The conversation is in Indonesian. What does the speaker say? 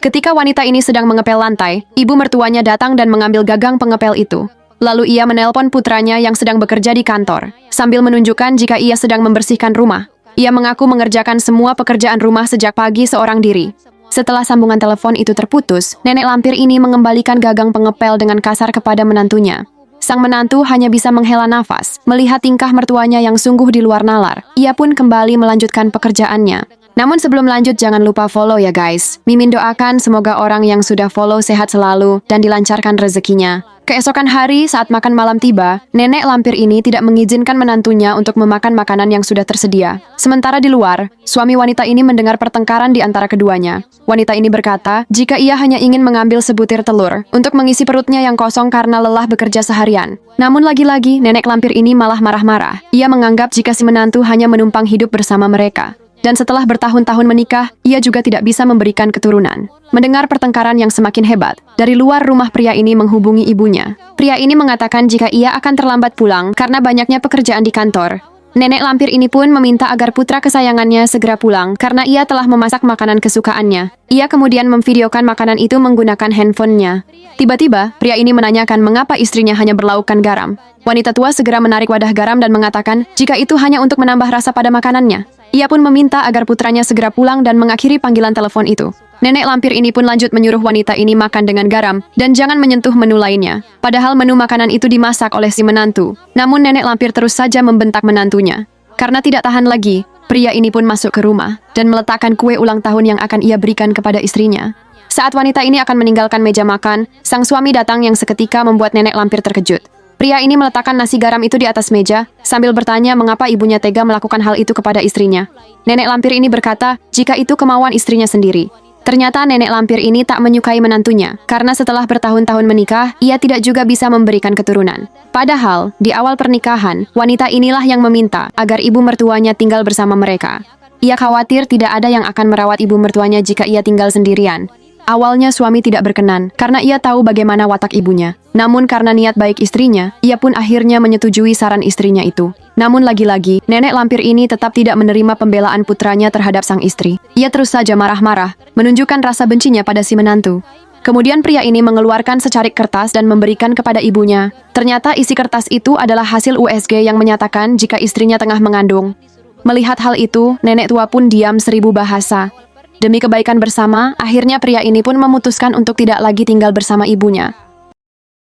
Ketika wanita ini sedang mengepel lantai, ibu mertuanya datang dan mengambil gagang pengepel itu. Lalu ia menelpon putranya yang sedang bekerja di kantor, sambil menunjukkan jika ia sedang membersihkan rumah. Ia mengaku mengerjakan semua pekerjaan rumah sejak pagi seorang diri. Setelah sambungan telepon itu terputus, nenek lampir ini mengembalikan gagang pengepel dengan kasar kepada menantunya. Sang menantu hanya bisa menghela nafas, melihat tingkah mertuanya yang sungguh di luar nalar. Ia pun kembali melanjutkan pekerjaannya. Namun sebelum lanjut jangan lupa follow ya guys. Mimin doakan semoga orang yang sudah follow sehat selalu dan dilancarkan rezekinya. Keesokan hari saat makan malam tiba, nenek lampir ini tidak mengizinkan menantunya untuk memakan makanan yang sudah tersedia. Sementara di luar, suami wanita ini mendengar pertengkaran di antara keduanya. Wanita ini berkata jika ia hanya ingin mengambil sebutir telur untuk mengisi perutnya yang kosong karena lelah bekerja seharian. Namun lagi-lagi nenek lampir ini malah marah-marah. Ia menganggap jika si menantu hanya menumpang hidup bersama mereka. Dan setelah bertahun-tahun menikah, ia juga tidak bisa memberikan keturunan. Mendengar pertengkaran yang semakin hebat, dari luar rumah pria ini menghubungi ibunya. Pria ini mengatakan jika ia akan terlambat pulang karena banyaknya pekerjaan di kantor. Nenek lampir ini pun meminta agar putra kesayangannya segera pulang karena ia telah memasak makanan kesukaannya. Ia kemudian memvideokan makanan itu menggunakan handphonenya. Tiba-tiba, pria ini menanyakan mengapa istrinya hanya berlaukkan garam. Wanita tua segera menarik wadah garam dan mengatakan jika itu hanya untuk menambah rasa pada makanannya. Ia pun meminta agar putranya segera pulang dan mengakhiri panggilan telepon itu. Nenek lampir ini pun lanjut menyuruh wanita ini makan dengan garam dan jangan menyentuh menu lainnya. Padahal menu makanan itu dimasak oleh si menantu. Namun nenek lampir terus saja membentak menantunya. Karena tidak tahan lagi, pria ini pun masuk ke rumah dan meletakkan kue ulang tahun yang akan ia berikan kepada istrinya. Saat wanita ini akan meninggalkan meja makan, sang suami datang yang seketika membuat nenek lampir terkejut. Pria ini meletakkan nasi garam itu di atas meja, sambil bertanya mengapa ibunya tega melakukan hal itu kepada istrinya. Nenek lampir ini berkata, jika itu kemauan istrinya sendiri. Ternyata nenek lampir ini tak menyukai menantunya, karena setelah bertahun-tahun menikah, ia tidak juga bisa memberikan keturunan. Padahal, di awal pernikahan, wanita inilah yang meminta agar ibu mertuanya tinggal bersama mereka. Ia khawatir tidak ada yang akan merawat ibu mertuanya jika ia tinggal sendirian. Awalnya suami tidak berkenan, karena ia tahu bagaimana watak ibunya. Namun karena niat baik istrinya, ia pun akhirnya menyetujui saran istrinya itu. Namun lagi-lagi, nenek lampir ini tetap tidak menerima pembelaan putranya terhadap sang istri. Ia terus saja marah-marah, menunjukkan rasa bencinya pada si menantu. Kemudian pria ini mengeluarkan secarik kertas dan memberikan kepada ibunya. Ternyata isi kertas itu adalah hasil USG yang menyatakan jika istrinya tengah mengandung. Melihat hal itu, nenek tua pun diam 1000 bahasa. Demi kebaikan bersama, akhirnya pria ini pun memutuskan untuk tidak lagi tinggal bersama ibunya.